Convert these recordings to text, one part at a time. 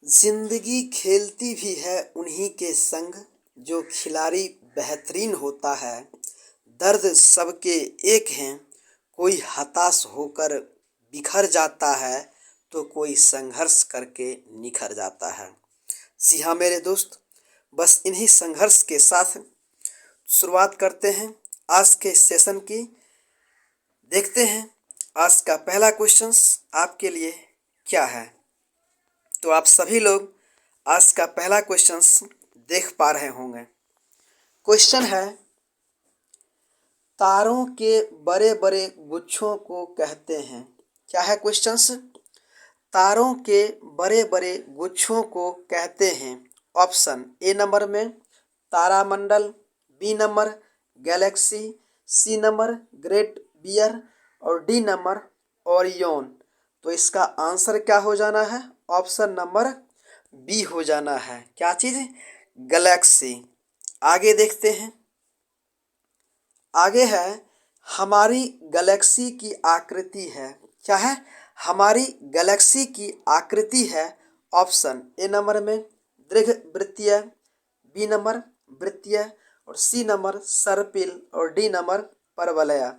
जिंदगी खेलती भी है उन्हीं के संग जो खिलाड़ी बेहतरीन होता है। दर्द सबके एक हैं, कोई हताश होकर बिखर जाता है तो कोई संघर्ष करके निखर जाता है। जी हाँ मेरे दोस्त, बस इन्हीं संघर्ष के साथ शुरुआत करते हैं आज के सेशन की। देखते हैं आज का पहला क्वेश्चन आपके लिए क्या है। तो आप सभी लोग आज का पहला क्वेश्चन देख पा रहे होंगे। क्वेश्चन है, तारों के बड़े बड़े गुच्छों को कहते हैं। क्या है क्वेश्चंस? तारों के बड़े बड़े गुच्छों को कहते हैं। ऑप्शन ए नंबर में तारामंडल, B number galaxy, C number great bear और डी नंबर ओरियन। तो इसका आंसर क्या हो जाना है? ऑप्शन नंबर बी हो जाना है। क्या चीज? गैलेक्सी। आगे देखते हैं। आगे है, हमारी गैलेक्सी की आकृति है। क्या है? हमारी गैलेक्सी की आकृति है। ऑप्शन ए नंबर में दीर्घ वृत्तीय, बी नंबर वृत्तीय और सी नंबर सर्पिल और डी नंबर परवलय।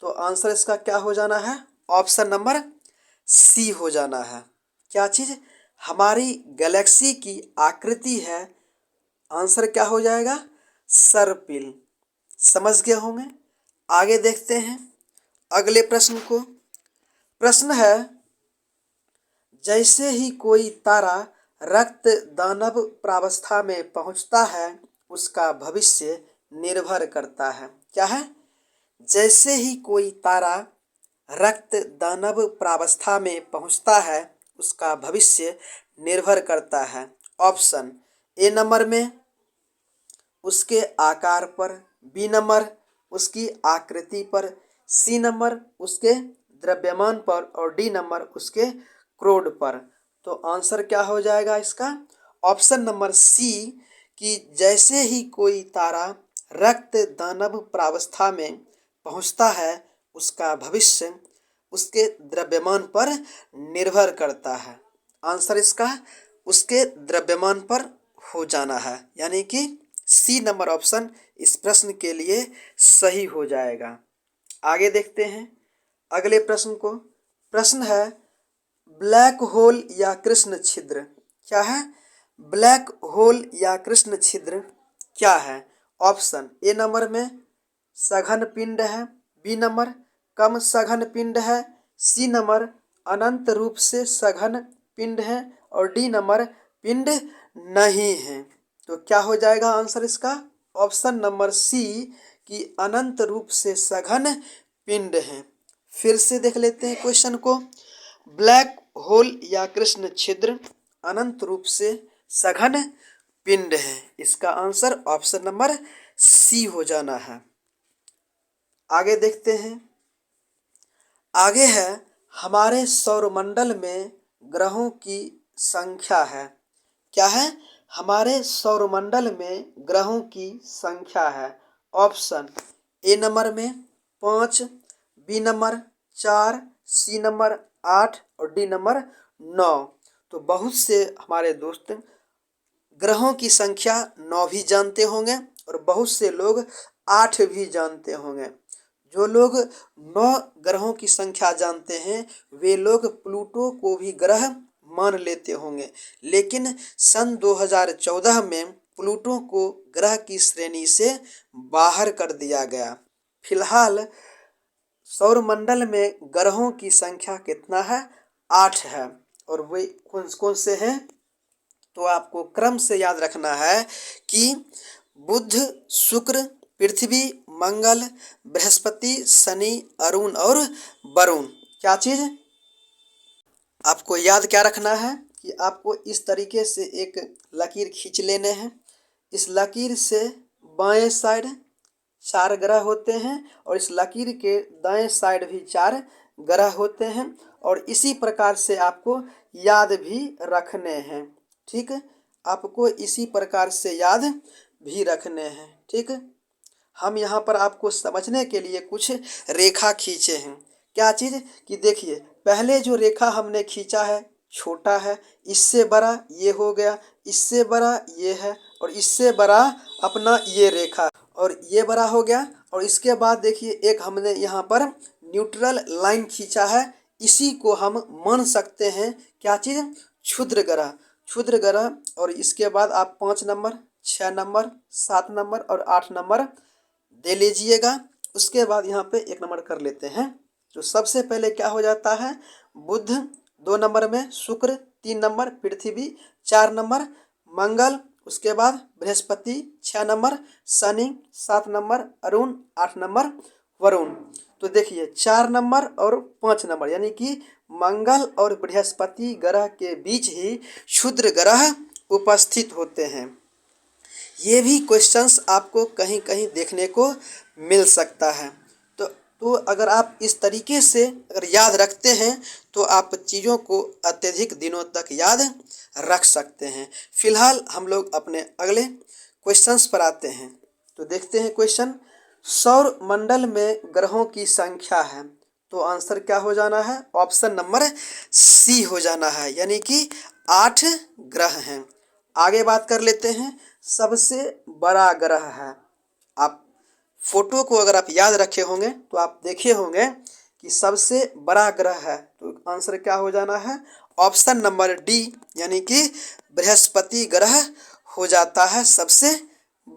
तो आंसर इसका क्या हो जाना है? ऑप्शन नंबर सी हो जाना है। क्या चीज? हमारी गैलेक्सी की आकृति है। आंसर क्या हो जाएगा? सर्पिल। समझ गए होंगे। आगे देखते हैं अगले प्रश्न को। प्रश्न है, जैसे ही कोई तारा रक्त दानव प्रावस्था में पहुंचता है उसका भविष्य निर्भर करता है। क्या है? जैसे ही कोई तारा रक्त दानव प्रावस्था में पहुंचता है उसका भविष्य निर्भर करता है। ऑप्शन ए नंबर में उसके आकार पर, बी नंबर उसकी आकृति पर, सी नंबर उसके द्रव्यमान पर और डी नंबर उसके क्रोड पर। तो आंसर क्या हो जाएगा इसका? ऑप्शन नंबर सी कि जैसे ही कोई तारा रक्त दानव प्रावस्था में पहुंचता है उसका भविष्य उसके द्रव्यमान पर निर्भर करता है। आंसर इसका उसके द्रव्यमान पर हो जाना है, यानी कि सी नंबर ऑप्शन इस प्रश्न के लिए सही हो जाएगा। आगे देखते हैं अगले प्रश्न को। प्रश्न है, ब्लैक होल या कृष्ण छिद्र। क्या है? ब्लैक होल या कृष्ण छिद्र क्या है? ऑप्शन ए नंबर में सघन पिंड है, बी नंबर कम सघन पिंड है, सी नंबर अनंत रूप से सघन पिंड है और डी नंबर पिंड नहीं है। तो क्या हो जाएगा आंसर इसका? ऑप्शन नंबर सी कि अनंत रूप से सघन पिंड है। फिर से देख लेते हैं क्वेश्चन को। ब्लैक होल या कृष्ण छिद्र अनंत रूप से सघन पिंड है। इसका आंसर ऑप्शन नंबर सी हो जाना है। आगे देखते हैं। आगे है, हमारे सौरमंडल में ग्रहों की संख्या है। क्या है? हमारे सौरमंडल में ग्रहों की संख्या है। ऑप्शन ए नंबर में 5, बी नंबर 4, सी नंबर 8 और डी नंबर 9। तो बहुत से हमारे दोस्त ग्रहों की संख्या 9 भी जानते होंगे और बहुत से लोग 8 भी जानते होंगे। जो लोग 9 ग्रहों की संख्या जानते हैं वे लोग प्लूटो को भी ग्रह मान लेते होंगे, लेकिन सन 2014 में प्लूटो को ग्रह की श्रेणी से बाहर कर दिया गया। फिलहाल सौरमंडल में ग्रहों की संख्या कितना है? 8 है। और वे कौन कौन से हैं? तो आपको क्रम से याद रखना है कि बुध, शुक्र, पृथ्वी, मंगल, बृहस्पति, शनि, अरुण और वरुण। क्या चीज आपको याद क्या रखना है कि आपको इस तरीके से एक लकीर खींच लेने हैं। इस लकीर से बाएं साइड 4 ग्रह होते हैं और इस लकीर के दाएं साइड भी 4 ग्रह होते हैं और इसी प्रकार से आपको याद भी रखने हैं। ठीक, आपको इसी प्रकार से याद भी रखने हैं। ठीक, हम यहाँ पर आपको समझने के लिए कुछ रेखा खींचे हैं। क्या चीज़ कि देखिए, पहले जो रेखा हमने खींचा है छोटा है, इससे बड़ा ये हो गया, इससे बड़ा ये है, और इससे बड़ा अपना ये रेखा, और ये बड़ा हो गया। और इसके बाद देखिए एक हमने यहाँ पर न्यूट्रल लाइन खींचा है, इसी को हम मान सकते हैं क्या चीज़, क्षुद्र ग्रह। क्षुद्र ग्रह। और इसके बाद आप 5 नंबर, 6 नंबर, 7 नंबर और 8 नंबर दे लीजिएगा। उसके बाद यहाँ पे 1 नंबर कर लेते हैं। तो सबसे पहले क्या हो जाता है, बुध 2 नंबर में, शुक्र 3 नंबर, पृथ्वी 4 नंबर, मंगल, उसके बाद Brihaspati 6 number, Shani 7 number, Arun 8 number, Varun. तो देखिए 4 नंबर और 5 नंबर यानी कि मंगल और बृहस्पति ग्रह के बीच ही क्षुद्र ग्रह उपस्थित होते हैं। ये भी क्वेश्चंस आपको कहीं कहीं देखने को मिल सकता है। तो अगर आप इस तरीके से अगर याद रखते हैं तो आप चीज़ों को अत्यधिक दिनों तक याद रख सकते हैं। फिलहाल हम लोग अपने अगले क्वेश्चंस पर आते हैं। तो देखते हैं क्वेश्चन, सौर मंडल में ग्रहों की संख्या है, तो आंसर क्या हो जाना है, ऑप्शन नंबर सी हो जाना है, यानी कि 8 ग्रह हैं। आगे बात कर लेते हैं, सबसे बड़ा ग्रह है। आप फोटो को अगर आप याद रखे होंगे तो आप देखे होंगे कि सबसे बड़ा ग्रह है, तो आंसर क्या हो जाना है, ऑप्शन नंबर डी, यानी कि बृहस्पति ग्रह हो जाता है सबसे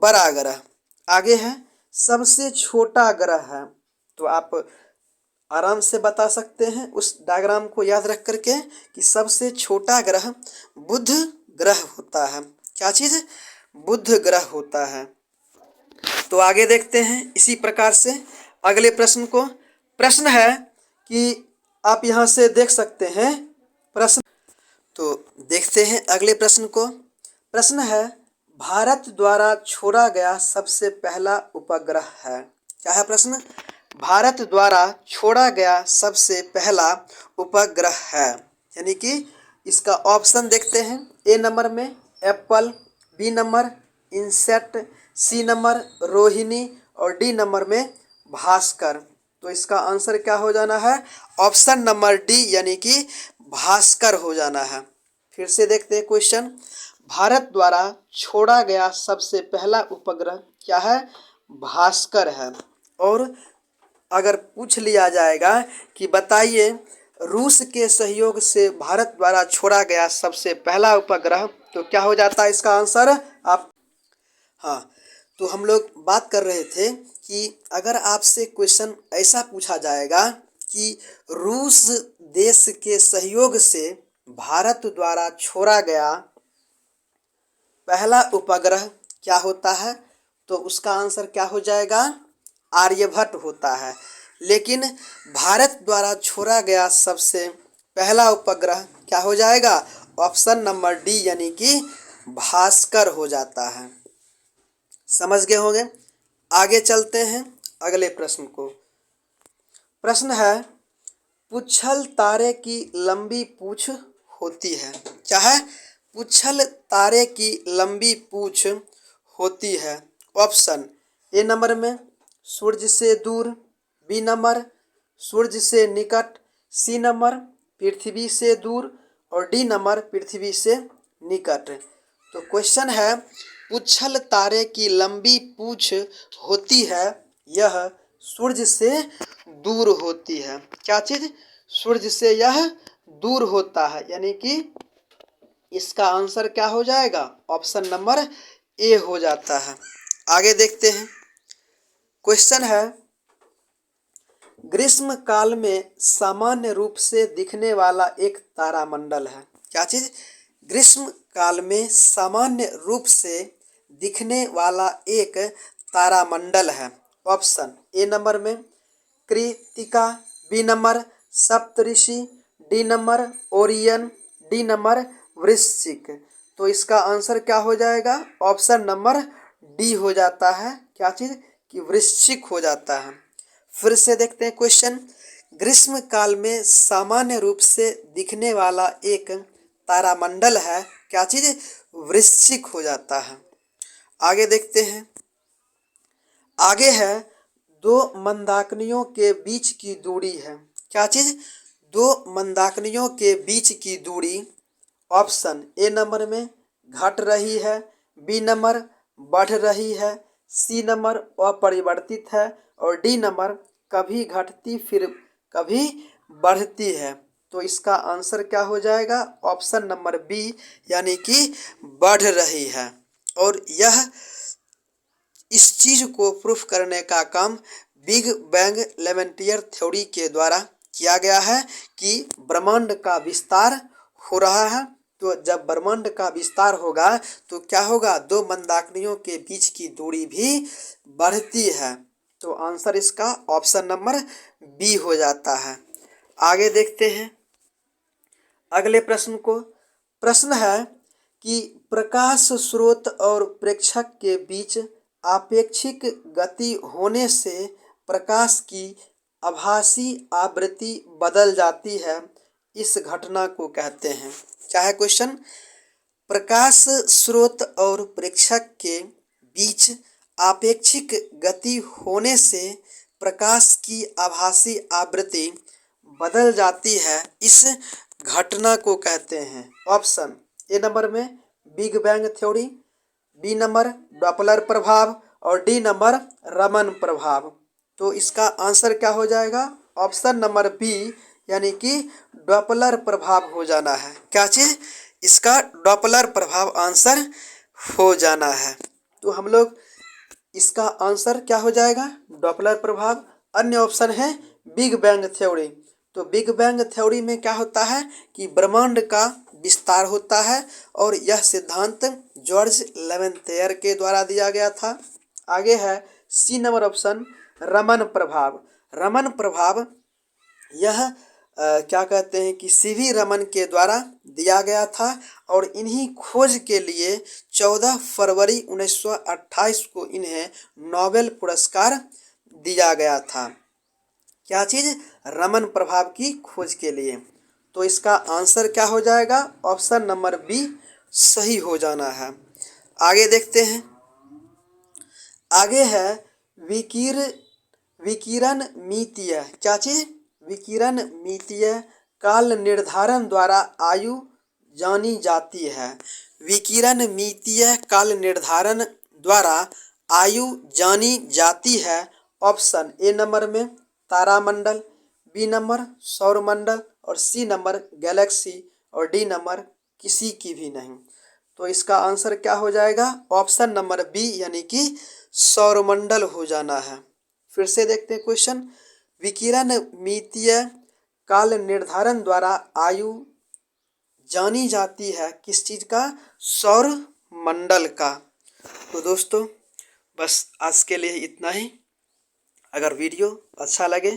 बड़ा ग्रह। आगे है सबसे छोटा ग्रह है, तो आप आराम से बता सकते हैं उस डायग्राम को याद रख करके कि सबसे छोटा ग्रह बुध ग्रह होता है। क्या चीज़, बुध ग्रह होता है। तो आगे देखते हैं इसी प्रकार से अगले प्रश्न को। प्रश्न है कि आप यहाँ से देख सकते हैं प्रश्न, तो देखते हैं अगले प्रश्न को। प्रश्न है, भारत द्वारा छोड़ा गया सबसे पहला उपग्रह है। क्या है प्रश्न, भारत द्वारा छोड़ा गया सबसे पहला उपग्रह है, यानी कि इसका ऑप्शन देखते हैं। ए नंबर में Apple, B number INSAT, C number Rohini और डी नंबर में भास्कर। तो इसका आंसर क्या हो जाना है, ऑप्शन नंबर डी, यानी कि भास्कर हो जाना है। फिर से देखते हैं क्वेश्चन, भारत द्वारा छोड़ा गया सबसे पहला उपग्रह क्या है, भास्कर है। और अगर पूछ लिया जाएगा कि बताइए रूस के सहयोग से भारत द्वारा छोड़ा गया सबसे पहला उपग्रह, तो क्या हो जाता है इसका आंसर, आप, हाँ, तो हम लोग बात कर रहे थे कि अगर आपसे क्वेश्चन ऐसा पूछा जाएगा कि रूस देश के सहयोग से भारत द्वारा छोड़ा गया पहला उपग्रह क्या होता है, तो उसका आंसर क्या हो जाएगा, आर्यभट्ट होता है। लेकिन भारत द्वारा छोड़ा गया सबसे पहला उपग्रह क्या हो जाएगा, ऑप्शन नंबर डी, यानी कि भास्कर हो जाता है। समझ गए होंगे। आगे चलते हैं अगले प्रश्न को। प्रश्न है, पुच्छल तारे की लंबी पूंछ होती है। क्या है, पुच्छल तारे की लंबी पूंछ होती है। ऑप्शन ए नंबर में सूर्य से दूर, बी नंबर सूर्य से निकट, सी नंबर पृथ्वी से दूर और डी नंबर पृथ्वी से निकट। तो क्वेश्चन है, पुच्छल तारे की लंबी पूंछ होती है, यह सूर्य से दूर होती है। क्या चीज, सूर्य से यह दूर होता है, यानी कि इसका आंसर क्या हो जाएगा, ऑप्शन नंबर ए हो जाता है। आगे देखते हैं क्वेश्चन है, ग्रीष्म काल में सामान्य रूप से दिखने वाला एक तारामंडल है। क्या चीज, ग्रीष्म काल में सामान्य रूप से दिखने वाला एक तारामंडल है। ऑप्शन ए नंबर में Krittika, B number Saptarishi, D number Orion, D number वृश्चिक। तो इसका आंसर क्या हो जाएगा, ऑप्शन नंबर डी हो जाता है। क्या चीज, कि वृश्चिक हो जाता है। फिर से देखते हैं क्वेश्चन, ग्रीष्म काल में सामान्य रूप से दिखने वाला एक तारामंडल है, क्या चीज, वृश्चिक हो जाता है। आगे देखते हैं, आगे है दो मंदाकिनियों के बीच की दूरी है। क्या चीज, दो मंदाकिनियों के बीच की दूरी ऑप्शन ए नंबर में घट रही है, बी नंबर बढ़ रही है, सी नंबर अपरिवर्तित है और डी नंबर कभी घटती फिर कभी बढ़ती है। तो इसका आंसर क्या हो जाएगा? ऑप्शन नंबर बी यानी कि बढ़ रही है। और यह इस चीज को प्रूफ करने का काम बिग बैंग लेमेंटियर थ्योरी के द्वारा किया गया है कि ब्रह्मांड का विस्तार हो रहा है। तो जब ब्रह्मांड का विस्तार होगा तो क्या होगा? दो मंदाकिनियों के बीच की दूरी भी बढ़ती है। तो आंसर इसका ऑप्शन नंबर बी हो जाता है। आगे देखते हैं अगले प्रश्न को। प्रश्न है कि प्रकाश स्रोत और प्रेक्षक के बीच आपेक्षिक गति होने से प्रकाश की आभासी आवृत्ति बदल जाती है, इस घटना को कहते हैं। क्या है क्वेश्चन? प्रकाश स्रोत और प्रेक्षक के बीच आपेक्षिक गति होने से प्रकाश की आभासी आवृत्ति बदल जाती है, इस घटना को कहते हैं। ऑप्शन ए नंबर में big bang theory, B number Doppler प्रभाव और डी नंबर रमन प्रभाव। तो इसका आंसर क्या हो जाएगा? ऑप्शन नंबर बी यानी कि डॉपलर प्रभाव हो जाना है। क्या चीज? इसका डॉपलर प्रभाव आंसर हो जाना है। तो हम लोग इसका आंसर क्या हो जाएगा? डॉपलर प्रभाव। अन्य ऑप्शन है बिग बैंग थ्योरी। तो बिग बैंग थ्योरी में क्या होता है कि ब्रह्मांड का विस्तार होता है और यह सिद्धांत जॉर्ज लेमेंटियर के द्वारा दिया गया था। आगे है सी नंबर ऑप्शन रमन प्रभाव। रमन प्रभाव यह क्या कहते हैं कि सीवी रमन के द्वारा दिया गया था और इन्हीं खोज के लिए 14 फरवरी 1928 को इन्हें नोबेल पुरस्कार दिया गया था। क्या चीज? रमन प्रभाव की खोज के लिए। तो इसका आंसर क्या हो जाएगा? ऑप्शन नंबर बी सही हो जाना है। आगे देखते हैं। आगे है विकिरण मितीय। क्या चीज? विकिरण मितीय काल निर्धारण द्वारा आयु जानी जाती है। विकिरण मितीय काल निर्धारण द्वारा आयु जानी जाती है। ऑप्शन ए नंबर में तारामंडल, बी नंबर सौरमंडल और सी नंबर गैलेक्सी और डी नंबर किसी की भी नहीं। तो इसका आंसर क्या हो जाएगा? ऑप्शन नंबर बी यानी कि सौरमंडल हो जाना है। फिर से देखते हैं क्वेश्चन। विकिरण मितीय काल निर्धारण द्वारा आयु जानी जाती है किस चीज का? सौर मंडल का। तो दोस्तों बस आज के लिए इतना ही। अगर वीडियो अच्छा लगे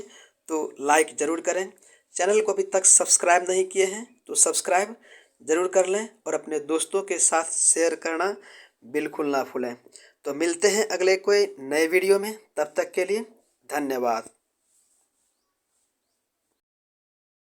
तो लाइक ज़रूर करें। चैनल को अभी तक सब्सक्राइब नहीं किए हैं तो सब्सक्राइब ज़रूर कर लें और अपने दोस्तों के साथ शेयर करना बिल्कुल ना भूलें। तो मिलते हैं अगले कोई नए वीडियो में, तब तक के लिए धन्यवाद।